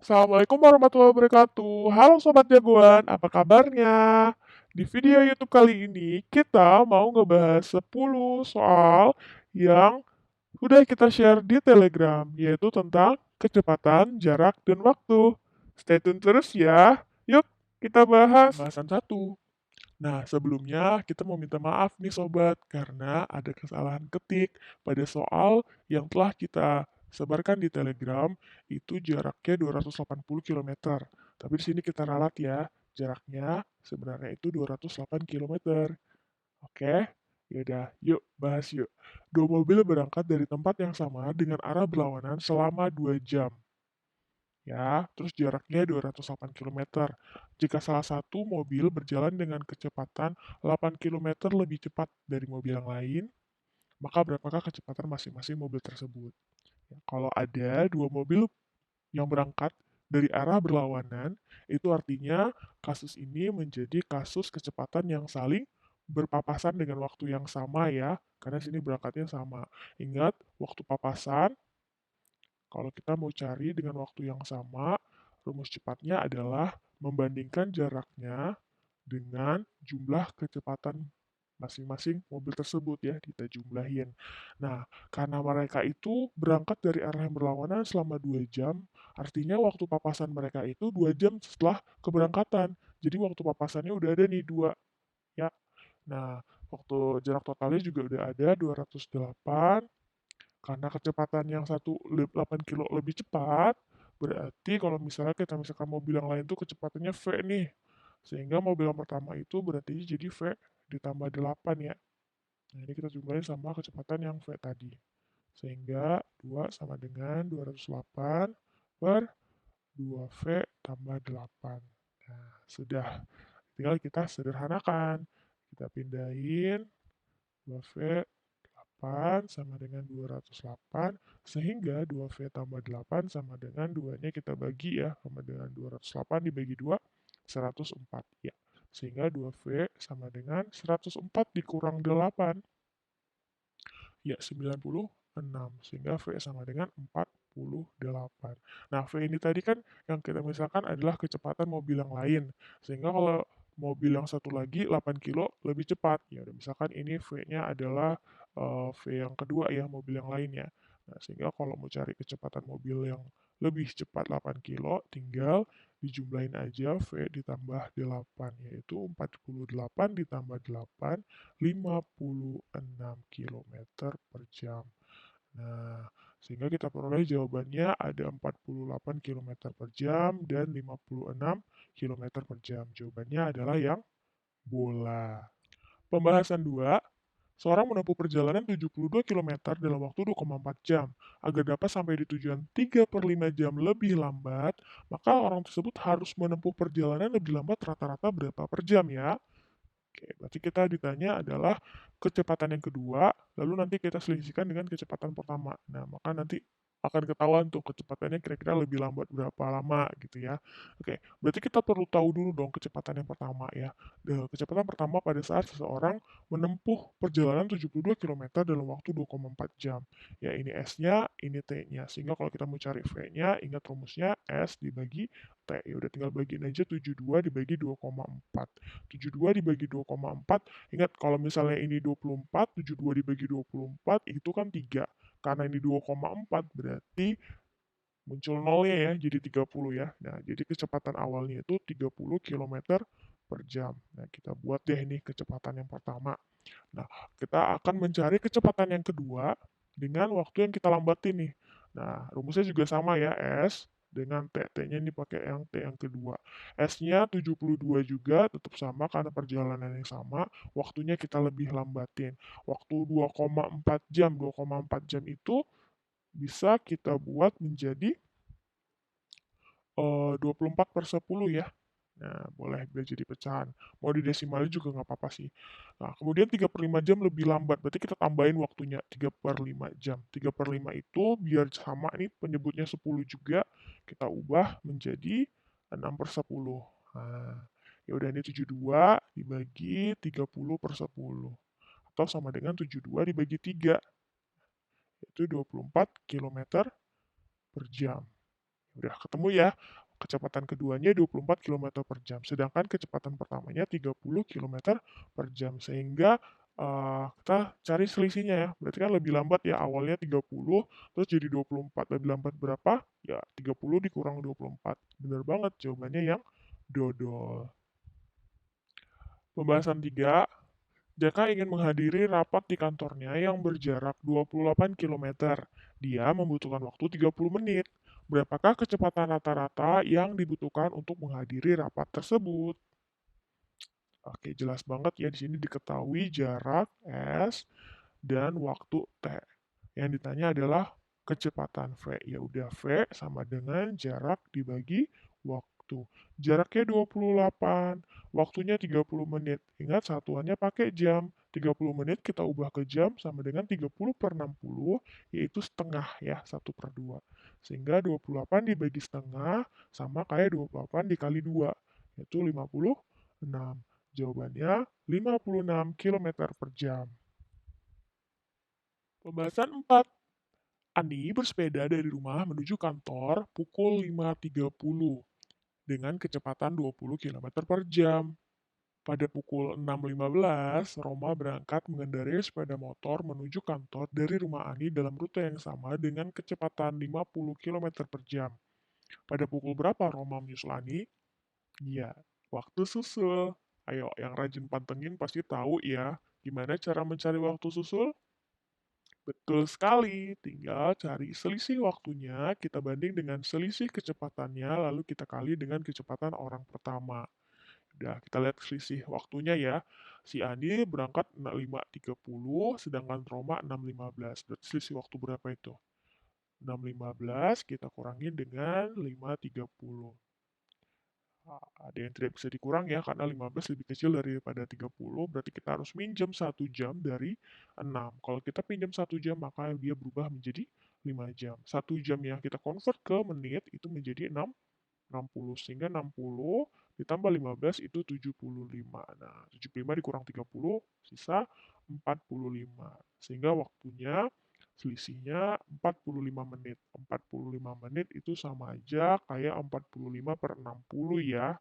Assalamualaikum warahmatullahi wabarakatuh. Halo Sobat Jagoan, apa kabarnya? Di video YouTube kali ini, kita mau ngebahas 10 soal yang udah kita share di Telegram, yaitu tentang kecepatan, jarak, dan waktu. Stay tune terus ya. Yuk, kita bahas bahasan satu. Nah, sebelumnya kita mau minta maaf nih sobat, karena ada kesalahan ketik pada soal yang telah kita sebarkan di Telegram, itu jaraknya 280 km. Tapi di sini kita ralat ya, jaraknya sebenarnya itu 208 km. Oke, yaudah, yuk bahas yuk. Dua mobil berangkat dari tempat yang sama dengan arah berlawanan selama 2 jam. Ya, terus jaraknya 208 km. Jika salah satu mobil berjalan dengan kecepatan 8 km lebih cepat dari mobil yang lain, maka berapakah kecepatan masing-masing mobil tersebut? Ya, kalau ada dua mobil yang berangkat dari arah berlawanan, itu artinya kasus ini menjadi kasus kecepatan yang saling berpapasan dengan waktu yang sama ya, karena sini berangkatnya sama. Ingat, waktu papasan kalau kita mau cari dengan waktu yang sama, rumus cepatnya adalah membandingkan jaraknya dengan jumlah kecepatan masing-masing mobil tersebut ya, kita jumlahin. Nah, karena mereka itu berangkat dari arah yang berlawanan selama 2 jam, artinya waktu papasan mereka itu 2 jam setelah keberangkatan. Jadi waktu papasannya udah ada nih 2 ya. Nah, waktu jarak totalnya juga udah ada 208. Karena kecepatan yang satu 8 kilo lebih cepat, berarti kalau misalnya kita misalkan mobil yang lain tuh kecepatannya V nih. Sehingga mobil yang pertama itu berarti jadi V ditambah 8 ya. Nah, ini kita jumlahin sama kecepatan yang V tadi. Sehingga 2 sama dengan 208 per 2V tambah 8. Nah, sudah. Tinggal kita sederhanakan. Kita pindahin 2V 8 sama dengan 208, sehingga 2V tambah 8 sama dengan 2-nya kita bagi ya, sama dengan 208 dibagi 2, 104 ya. Sehingga 2V sama dengan 104 dikurang 8, ya 96. Sehingga V sama dengan 48. Nah, V ini tadi kan yang kita misalkan adalah kecepatan mobil yang lain. Sehingga kalau mobil yang satu lagi 8 kilo lebih cepat. Ya udah misalkan ini V-nya adalah V yang kedua ya, mobil yang lainnya. Nah, sehingga kalau mau cari kecepatan mobil yang lebih cepat 8 kilo, tinggal dijumlahin aja V ditambah 8, yaitu 48 ditambah 8, 56 km per jam. Nah, sehingga kita peroleh jawabannya ada 48 km per jam dan 56 km per jam. Jawabannya adalah yang bola. Pembahasan 2, seorang menempuh perjalanan 72 km dalam waktu 2,4 jam. Agar dapat sampai di tujuan 3/5 jam lebih lambat, maka orang tersebut harus menempuh perjalanan lebih lambat rata-rata berapa per jam ya? Oke, berarti kita ditanya adalah kecepatan yang kedua, lalu nanti kita selisihkan dengan kecepatan pertama. Nah, maka nanti akan ketahuan tuh kecepatannya kira-kira lebih lambat berapa lama gitu ya. Oke, berarti kita perlu tahu dulu dong kecepatan yang pertama ya. Kecepatan pertama pada saat seseorang menempuh perjalanan 72 km dalam waktu 2,4 jam. Ya, ini S-nya, ini T-nya. Sehingga kalau kita mau cari V-nya, ingat rumusnya S dibagi T. Ya udah tinggal bagiin aja 72 dibagi 2,4. 72 dibagi 2,4, ingat kalau misalnya ini 24, 72 dibagi 24 itu kan 3. Karena ini 2,4 berarti muncul nolnya ya, jadi 30 ya. Nah, jadi kecepatan awalnya itu 30 km per jam. Nah, kita buat deh ini kecepatan yang pertama. Nah, kita akan mencari kecepatan yang kedua dengan waktu yang kita lambatin nih. Nah, rumusnya juga sama ya, S dengan T. T-nya ini pakai yang T yang kedua. S-nya 72 juga, tetap sama karena perjalanan yang sama. Waktunya kita lebih lambatin. Waktu 2,4 jam. 2,4 jam itu bisa kita buat menjadi 24/10 ya. Nah, boleh dia jadi pecahan. Mau didesimalin juga nggak apa-apa sih. Nah, kemudian 3/5 jam lebih lambat. Berarti kita tambahin waktunya 3/5 jam. 3/5 itu biar sama nih penyebutnya 10 juga, kita ubah menjadi 6/10. Nah, ya udah ini 72 dibagi 30/10. Atau sama dengan 72 dibagi 3, yaitu 24 km per jam. Udah ketemu ya. Kecepatan keduanya 24 kilometer per jam, sedangkan kecepatan pertamanya 30 kilometer per jam. Sehingga kita cari selisihnya ya. Berarti kan lebih lambat ya, awalnya 30, terus jadi 24. Lebih lambat berapa? Ya 30 dikurang 24. Bener banget jawabannya yang dodol. Pembahasan 3. Jaka ingin menghadiri rapat di kantornya yang berjarak 28 kilometer. Dia membutuhkan waktu 30 menit. Berapakah kecepatan rata-rata yang dibutuhkan untuk menghadiri rapat tersebut? Oke, jelas banget ya di sini diketahui jarak S dan waktu T. Yang ditanya adalah kecepatan V. Ya udah V sama dengan jarak dibagi waktu. Jaraknya 28, waktunya 30 menit. Ingat satuannya pakai jam. 30 menit kita ubah ke jam sama dengan 30 per 60, yaitu setengah ya, 1/2. Sehingga 28 dibagi setengah sama kayak 28 dikali 2, yaitu 56. Jawabannya 56 kilometer per jam. Pembahasan 4. Andi bersepeda dari rumah menuju kantor pukul 5.30 dengan kecepatan 20 kilometer per jam. Pada pukul 6.15, Roma berangkat mengendarai sepeda motor menuju kantor dari rumah Andi dalam rute yang sama dengan kecepatan 50 kilometer per jam. Pada pukul berapa Roma menyusul Andi? Iya, waktu susul. Ayo, yang rajin pantengin pasti tahu ya, gimana cara mencari waktu susul? Betul sekali, tinggal cari selisih waktunya, kita banding dengan selisih kecepatannya, lalu kita kali dengan kecepatan orang pertama. Udah, kita lihat selisih waktunya ya. Si Andi berangkat 5.30, sedangkan Roma 6.15. Berarti selisih waktu berapa itu? 6.15 kita kurangi dengan 5.30. Ada yang tidak bisa dikurang ya, karena 15 lebih kecil daripada 30, berarti kita harus minjem 1 jam dari 6. Kalau kita pinjam 1 jam, maka dia berubah menjadi 5 jam. 1 jam yang kita convert ke menit itu menjadi 60. Sehingga 60 ditambah 15 itu 75. Nah, 75 dikurang 30, sisa 45. Sehingga waktunya selisihnya 45 menit. 45 menit itu sama aja kayak 45 per 60 ya.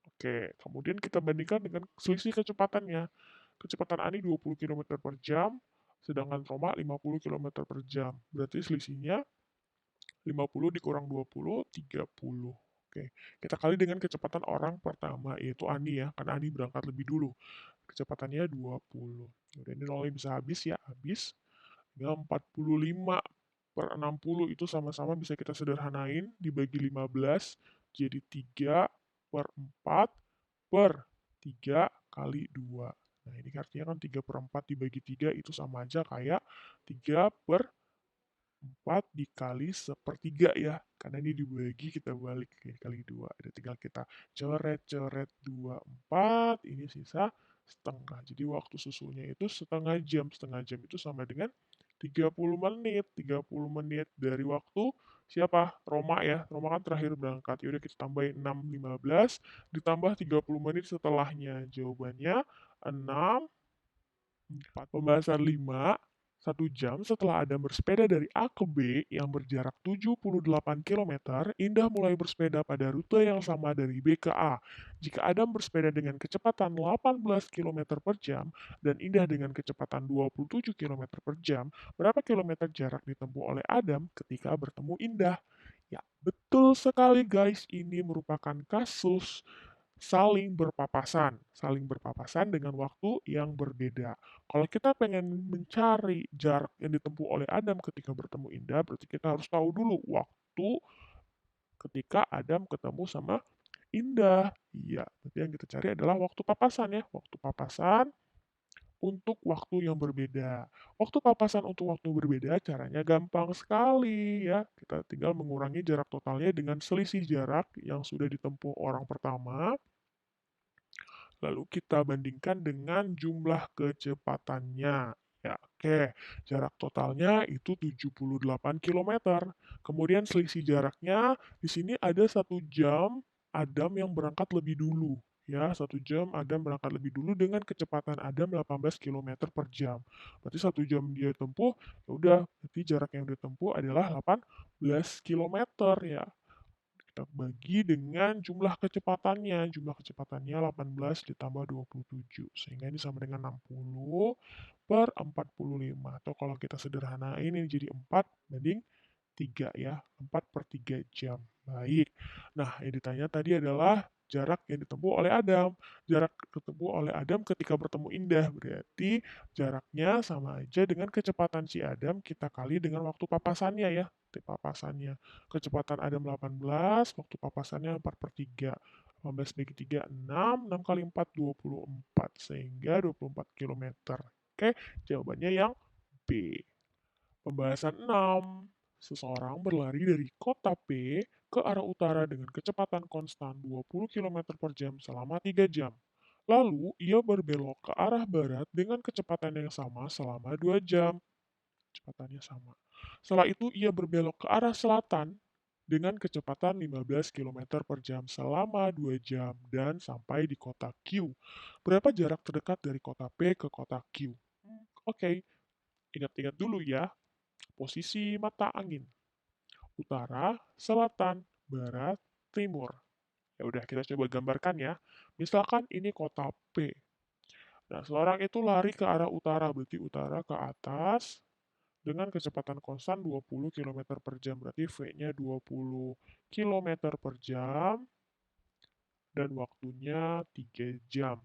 Oke, kemudian kita bandingkan dengan selisih kecepatannya. Kecepatan Ani 20 kilometer per jam, sedangkan Roma 50 kilometer per jam. Berarti selisihnya 50 dikurang 20, 30. Oke, kita kali dengan kecepatan orang pertama, yaitu Ani ya, karena Ani berangkat lebih dulu. Kecepatannya 20. Udah, ini nolnya bisa habis ya, habis. Tinggal 45 per 60 itu sama-sama bisa kita sederhanain, dibagi 15, jadi 3 per 4 per 3 kali 2. Nah, ini artinya kan 3 per 4 dibagi 3 itu sama aja kayak 3 per 4 dikali sepertiga ya. Karena ini dibagi kita balik kali 2. Ada tinggal kita coret-coret 2, 4. Ini sisa setengah. Jadi waktu susunya itu setengah jam. Setengah jam itu sama dengan 30 menit. 30 menit dari waktu siapa? Roma ya. Roma kan terakhir berangkat. Yaudah kita tambahin 6.15 ditambah 30 menit setelahnya. Jawabannya 6, 4. Pembahasan 5. 1 jam setelah Adam bersepeda dari A ke B yang berjarak 78 kilometer, Indah mulai bersepeda pada rute yang sama dari B ke A. Jika Adam bersepeda dengan kecepatan 18 kilometer per jam dan Indah dengan kecepatan 27 kilometer per jam, berapa kilometer jarak ditempuh oleh Adam ketika bertemu Indah? Ya, betul sekali guys, ini merupakan kasus saling berpapasan dengan waktu yang berbeda. Kalau kita pengen mencari jarak yang ditempuh oleh Adam ketika bertemu Indah, berarti kita harus tahu dulu waktu ketika Adam ketemu sama Indah. Iya, berarti yang kita cari adalah waktu papasan ya, waktu papasan untuk waktu yang berbeda. Waktu papasan untuk waktu berbeda caranya gampang sekali ya. Kita tinggal mengurangi jarak totalnya dengan selisih jarak yang sudah ditempuh orang pertama. Lalu kita bandingkan dengan jumlah kecepatannya. Ya, oke. Jarak totalnya itu 78 kilometer. Kemudian selisih jaraknya di sini ada 1 jam Adam yang berangkat lebih dulu. Ya, 1 jam Adam berangkat lebih dulu dengan kecepatan Adam 18 kilometer per jam. Berarti 1 jam dia tempuh, ya udah, berarti jarak yang ditempuh adalah 18 kilometer ya. kita bagi dengan jumlah kecepatannya. Jumlah kecepatannya 18 ditambah 27, sehingga ini sama dengan 60 per 45. Atau kalau kita sederhanain ini jadi 4 banding 3 ya, 4 per 3 jam. Baik. Nah, yang ditanya tadi adalah jarak yang ditempuh oleh Adam. Jarak ditempuh oleh Adam ketika bertemu Indah. Berarti jaraknya sama aja dengan kecepatan si Adam kita kali dengan waktu papasannya ya. Papasannya. Kecepatan Adam 18, waktu papasannya 4 per 3. 18 bagi 3, 6. 6 kali 4, 24. Sehingga 24 kilometer. Oke, jawabannya yang B. Pembahasan 6. Seseorang berlari dari kota P ke arah utara dengan kecepatan konstan 20 km per jam selama 3 jam. Lalu, ia berbelok ke arah barat dengan kecepatan yang sama selama 2 jam. Kecepatannya sama. Setelah itu, ia berbelok ke arah selatan dengan kecepatan 15 km per jam selama 2 jam dan sampai di kota Q. Berapa jarak terdekat dari kota P ke kota Q? Oke, ingat-ingat dulu ya. Posisi mata angin. Utara, selatan, barat, timur. Ya udah kita coba gambarkan ya. Misalkan ini kota P. Nah, seorang itu lari ke arah utara, berarti utara ke atas dengan kecepatan konstan 20 km per jam. Berarti V-nya 20 km per jam dan waktunya 3 jam.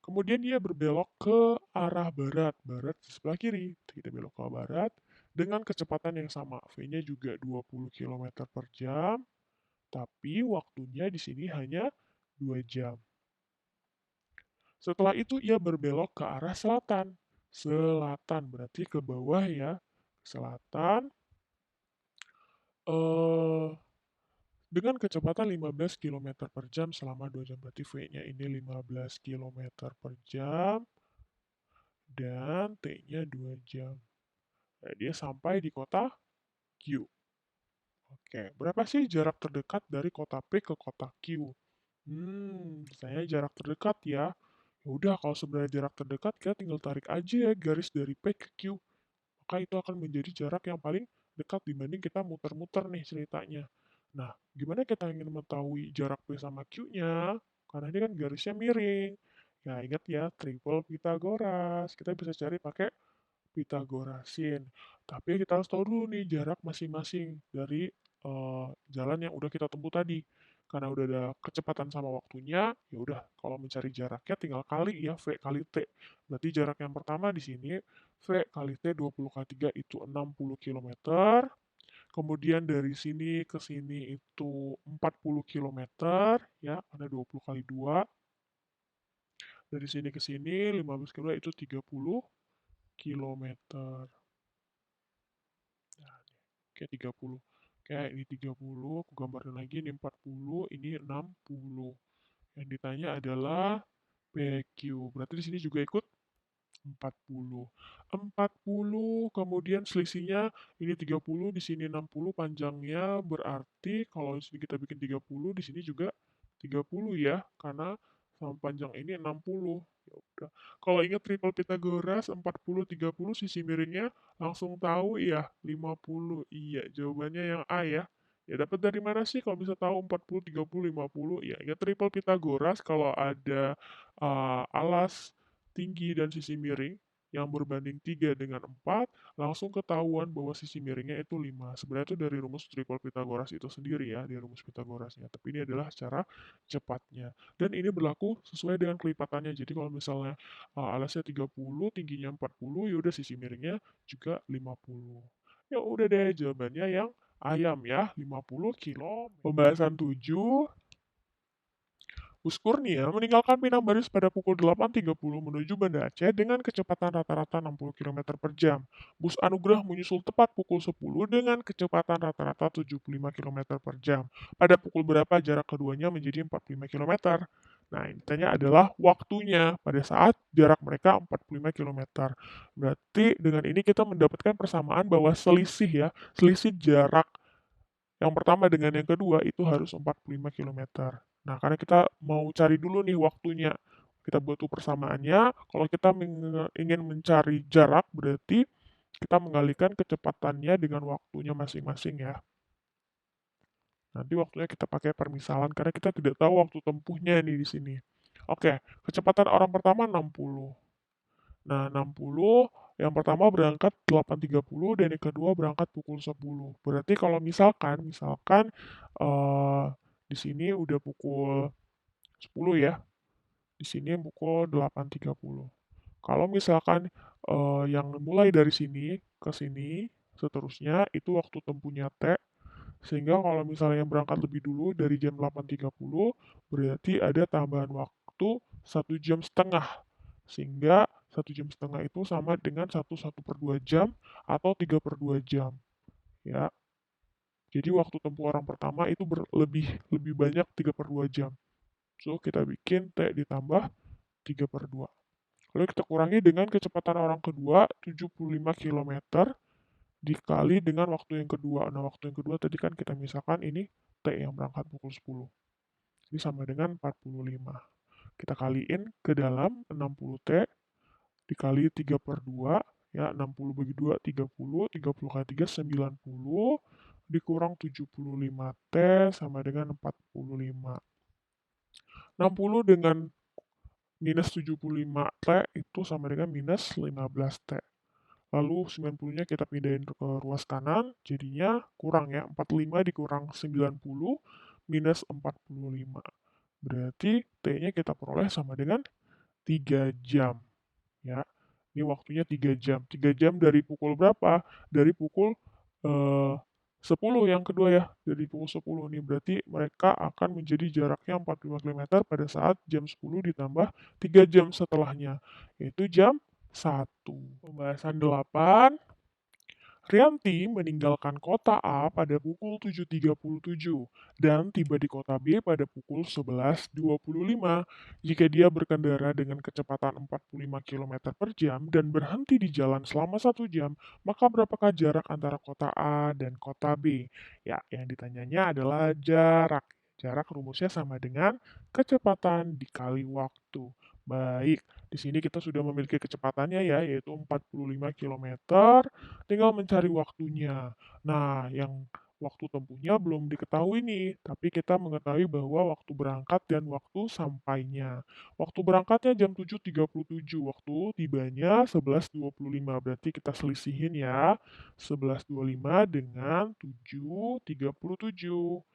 Kemudian dia berbelok ke arah barat. Barat di sebelah kiri. Kita belok ke barat dengan kecepatan yang sama. V-nya juga 20 km per jam. Tapi waktunya di sini hanya 2 jam. Setelah itu ia berbelok ke arah selatan. Selatan berarti ke bawah ya. Selatan. Eh, dengan kecepatan 15 km per jam selama 2 jam. Berarti V-nya ini 15 km per jam. Dan T-nya 2 jam. Nah, dia sampai di kota Q. Oke, berapa sih jarak terdekat dari kota P ke kota Q? Saya jarak terdekat ya. Ya udah, kalau sebenarnya jarak terdekat, kita tinggal tarik aja ya garis dari P ke Q. Maka itu akan menjadi jarak yang paling dekat dibanding kita muter-muter nih ceritanya. Nah, gimana kita ingin mengetahui jarak P sama Q-nya? Karena ini kan garisnya miring. Ya, ingat ya, triple Pythagoras. Kita bisa cari pakai Pythagorasin. Tapi kita harus tahu dulu nih jarak masing-masing dari jalan yang udah kita tempuh tadi. Karena udah ada kecepatan sama waktunya, ya udah kalau mencari jaraknya tinggal kali ya V kali T. Berarti jarak yang pertama di sini V kali T 20 kali 3 itu 60 km. Kemudian dari sini ke sini itu 40 km ya, karena 20 kali 2. Dari sini ke sini 15 km itu 30 km. Nah, oke 30. Oke, ini 30, aku gambarin lagi, ini 40, ini 60. Yang ditanya adalah PQ. Berarti di sini juga ikut 40. 40, kemudian selisihnya ini 30, di sini 60 panjangnya, berarti kalau di sini kita bikin 30, di sini juga 30 ya, karena sama panjang ini 60. Ya udah. Kalau ingat triple Pythagoras 40 30 sisi miringnya langsung tahu ya 50. Iya, jawabannya yang A ya. Ya dapat dari mana sih kalau bisa tahu 40 30 50? Ya ingat triple Pythagoras kalau ada alas tinggi dan sisi miring yang berbanding 3 dengan 4, langsung ketahuan bahwa sisi miringnya itu 5. Sebenarnya itu dari rumus triple Pythagoras itu sendiri ya, dari rumus Pythagorasnya. Tapi ini adalah cara cepatnya. Dan ini berlaku sesuai dengan kelipatannya. Jadi kalau misalnya alasnya 30, tingginya 40, yaudah sisi miringnya juga 50. Ya udah deh, jawabannya yang ayam ya, 50 kilo. Pembahasan 7, Bus Kurnia meninggalkan Pinang Baris pada pukul 8.30 menuju Banda Aceh dengan kecepatan rata-rata 60 km per jam. Bus Anugrah menyusul tepat pukul 10 dengan kecepatan rata-rata 75 km per jam. Pada pukul berapa jarak keduanya menjadi 45 km? Nah, ini tanya adalah waktunya pada saat jarak mereka 45 km. Berarti dengan ini kita mendapatkan persamaan bahwa selisih jarak yang pertama dengan yang kedua itu harus 45 km. Nah, karena kita mau cari dulu nih waktunya, kita butuh persamaannya. Kalau kita ingin mencari jarak, berarti kita mengalihkan kecepatannya dengan waktunya masing-masing ya. Nanti waktunya kita pakai permisalan karena kita tidak tahu waktu tempuhnya nih di sini. Oke, kecepatan orang pertama 60. Nah, 60 yang pertama berangkat 8.30 dan yang kedua berangkat pukul 10. Berarti kalau misalkan eh, di sini udah pukul 10 ya. Di sini pukul 8.30. Kalau misalkan yang mulai dari sini ke sini seterusnya itu waktu tempuhnya T. Sehingga kalau misalnya yang berangkat lebih dulu dari jam 8.30 berarti ada tambahan waktu 1,5 jam. Sehingga 1,5 jam itu sama dengan 1 1/2 jam atau 3/2 jam. Ya, jadi waktu tempuh orang pertama itu lebih banyak 3/2 jam. So, kita bikin T ditambah 3/2. Lalu kita kurangi dengan kecepatan orang kedua 75 km dikali dengan waktu yang kedua. Nah, waktu yang kedua tadi kan kita misalkan ini T yang berangkat pukul 10. Ini sama dengan 45. Kita kaliin ke dalam 60T dikali 3/2, ya 60 bagi 2, 30, 30 kali 3, 90, dikurang 75T sama dengan 45. 60 dengan minus 75T itu sama dengan minus 15T. Lalu 90-nya kita pindahin ke ruas kanan, jadinya kurang ya, 45 dikurang 90 minus 45. Berarti T-nya kita peroleh sama dengan 3 jam. Ya, ini waktunya 3 jam. 3 jam dari pukul berapa? Dari pukul eh, 10 yang kedua ya. Dari pukul 10 nih. Berarti mereka akan menjadi jaraknya 45 km pada saat jam 10 ditambah 3 jam setelahnya. Yaitu jam 1. Pembahasan 8. Rianti meninggalkan kota A pada pukul 7.37 dan tiba di kota B pada pukul 11.25. Jika dia berkendara dengan kecepatan 45 km per jam dan berhenti di jalan selama 1 jam, maka berapakah jarak antara kota A dan kota B? Ya, yang ditanyanya adalah jarak. Jarak rumusnya sama dengan kecepatan dikali waktu. Baik, di sini kita sudah memiliki kecepatannya ya, yaitu 45 km. Tinggal mencari waktunya. Nah, yang waktu tempuhnya belum diketahui nih, tapi kita mengetahui bahwa waktu berangkat dan waktu sampainya. Waktu berangkatnya jam 7.37, waktu tibanya 11.25. Berarti kita selisihin ya, 11.25 dengan 7.37.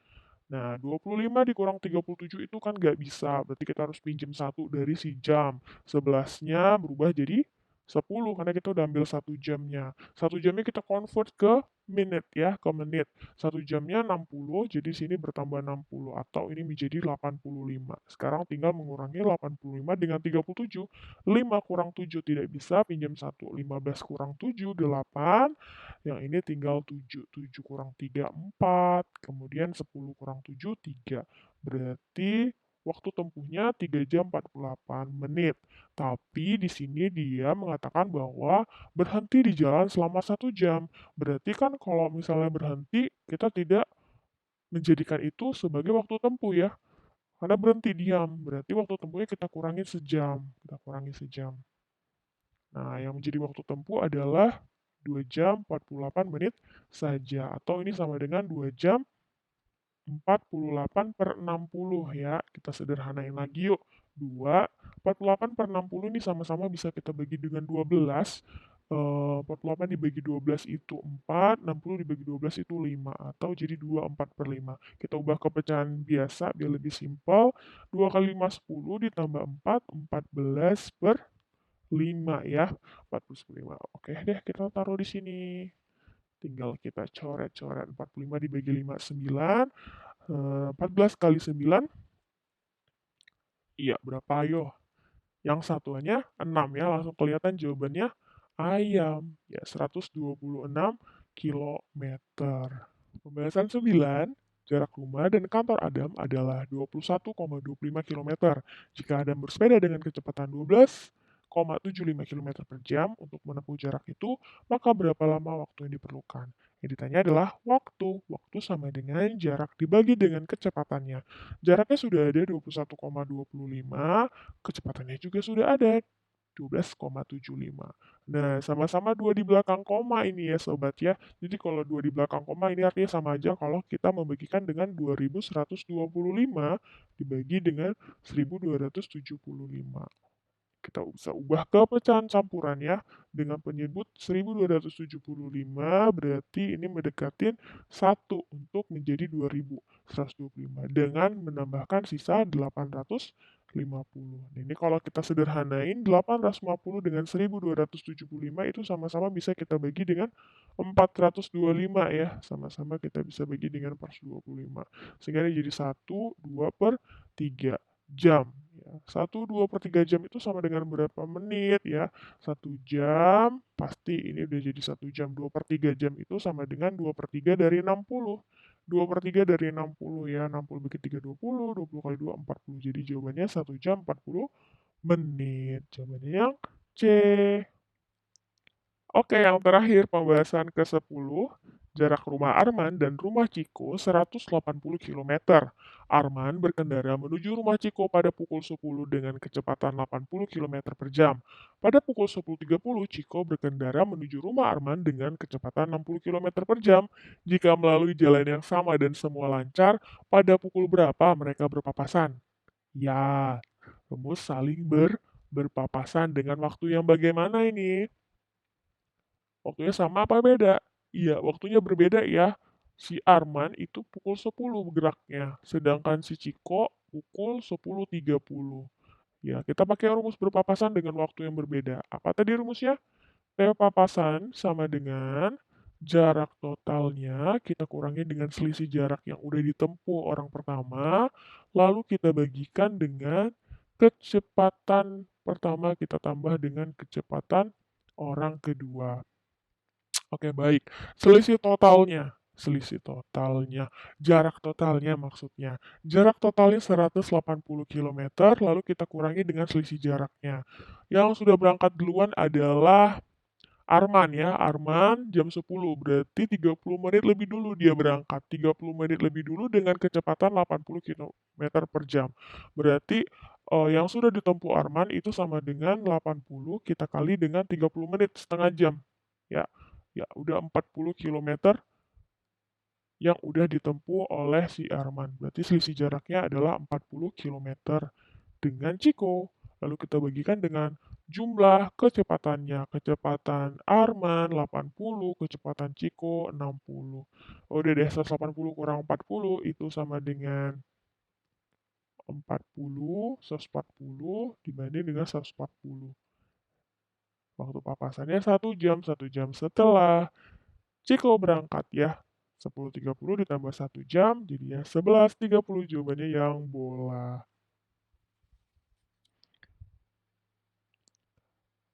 Nah, 25 dikurang 37 itu kan nggak bisa, berarti kita harus pinjem 1 dari si jam. 11-nya berubah jadi 10, karena kita udah ambil 1 jamnya. 1 jamnya kita convert ke menit ya, ke menit. 1 jamnya 60, jadi sini bertambah 60, atau ini menjadi 85. Sekarang tinggal mengurangi 85 dengan 37. 5 kurang 7 tidak bisa, pinjam 1. 15 kurang 7, 8. Yang ini tinggal 7. 7 kurang 3, 4. Kemudian 10 kurang 7, 3. Berarti waktu tempuhnya 3 jam 48 menit. Tapi di sini dia mengatakan bahwa berhenti di jalan selama 1 jam. Berarti kan kalau misalnya berhenti, kita tidak menjadikan itu sebagai waktu tempuh ya. Karena berhenti diam, berarti waktu tempuhnya kita kurangi sejam. Kita kurangi sejam. Nah, yang menjadi waktu tempuh adalah 2 jam 48 menit saja. Atau ini sama dengan 2 jam 48/60 ya. Kita sederhanain lagi yuk. 48/60 ini sama-sama bisa kita bagi dengan 12. 48 dibagi 12 itu 4, 60 dibagi 12 itu 5, atau jadi 24/5. Kita ubah ke pecahan biasa biar lebih simpel. 2 kali 5, 10, ditambah 4, 14/5 ya. 14/5. Oke deh, kita taruh di sini. Tinggal kita coret-coret. 45 dibagi 5, 9. 14 kali 9, iya berapa ayo? Yang satuannya 6 ya, langsung kelihatan jawabannya ayam. Ya, 126 kilometer. Pembahasan 9, jarak rumah dan kantor Adam adalah 21,25 kilometer. Jika Adam bersepeda dengan kecepatan 12,75 kilometer per jam untuk menempuh jarak itu, maka berapa lama waktu yang diperlukan? Yang ditanya adalah waktu. Waktu sama dengan jarak dibagi dengan kecepatannya. Jaraknya sudah ada 21,25, kecepatannya juga sudah ada 12,75. Nah, sama-sama 2 di belakang koma ini ya sobat ya. Jadi kalau 2 di belakang koma ini artinya sama aja kalau kita membagikan dengan 2125 dibagi dengan 1275. Kita bisa ubah ke pecahan campuran ya. Dengan penyebut 1275 berarti ini mendekatin 1 untuk menjadi 2125 dengan menambahkan sisa 850. Nah, ini kalau kita sederhanain 850 dengan 1275 itu sama-sama bisa kita bagi dengan 425 ya. Sama-sama kita bisa bagi dengan 425. Sehingga ini jadi 1, 2 per 3 jam. Ya. 1, 2 per 3 jam itu sama dengan berapa menit ya? 1 jam, pasti ini udah jadi 1 jam. 2 per 3 jam itu sama dengan 2 per 3 dari 60. 2 per 3 dari 60 ya. 60 bagi 3, 20 kali 2, 40. Jadi jawabannya 1 jam 40 menit. Jawabannya yang C. Oke, yang terakhir pembahasan ke-10, jarak rumah Arman dan rumah Ciko 180 km. Arman berkendara menuju rumah Ciko pada pukul 10 dengan kecepatan 80 km per jam. Pada pukul 10.30, Ciko berkendara menuju rumah Arman dengan kecepatan 60 km per jam. Jika melalui jalan yang sama dan semua lancar, pada pukul berapa mereka berpapasan? Ya, rumus saling berpapasan dengan waktu yang bagaimana ini? Waktunya sama apa beda? Iya, waktunya berbeda ya. Si Arman itu pukul 10 geraknya, sedangkan si Ciko pukul 10.30. Ya, kita pakai rumus berpapasan dengan waktu yang berbeda. Apa tadi rumusnya? T papasan sama dengan jarak totalnya kita kurangi dengan selisih jarak yang udah ditempuh orang pertama, lalu kita bagikan dengan kecepatan pertama kita tambah dengan kecepatan orang kedua. Oke, baik. Selisih totalnya, jarak totalnya maksudnya. Jarak totalnya 180 km, lalu kita kurangi dengan selisih jaraknya. Yang sudah berangkat duluan adalah Arman ya. Arman jam 10, berarti 30 menit lebih dulu dia berangkat. 30 menit lebih dulu dengan kecepatan 80 km per jam. Berarti yang sudah ditempuh Arman itu sama dengan 80 kita kali dengan 30 menit, setengah jam. Ya, ya udah 40 km yang udah ditempuh oleh si Arman. Berarti selisih jaraknya adalah 40 km dengan Ciko. Lalu kita bagikan dengan jumlah kecepatannya. Kecepatan Arman 80, kecepatan Ciko 60. Udah deh, 180 kurang 40 itu sama dengan 40, 140 dibanding dengan 140. Waktu papasannya 1 jam, 1 jam setelah Ciko berangkat ya. 10.30 ditambah 1 jam, jadinya 11.30 jawabannya yang bola.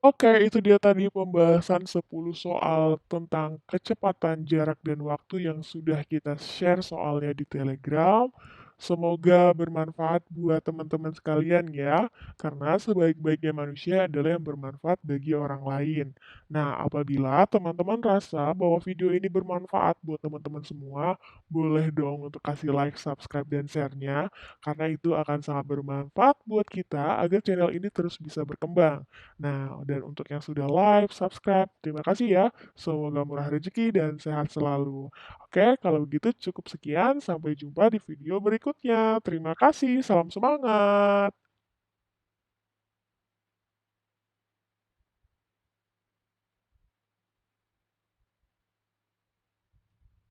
Oke, itu dia tadi pembahasan 10 soal tentang kecepatan, jarak, dan waktu yang sudah kita share soalnya di Telegram. Semoga bermanfaat buat teman-teman sekalian ya, karena sebaik-baiknya manusia adalah yang bermanfaat bagi orang lain. Nah, apabila teman-teman rasa bahwa video ini bermanfaat buat teman-teman semua, boleh dong untuk kasih like, subscribe, dan share-nya, karena itu akan sangat bermanfaat buat kita agar channel ini terus bisa berkembang. Nah, dan untuk yang sudah like, subscribe, terima kasih ya. Semoga murah rezeki dan sehat selalu. Oke, kalau begitu cukup sekian. Sampai jumpa di video berikutnya. Terima kasih. Salam semangat.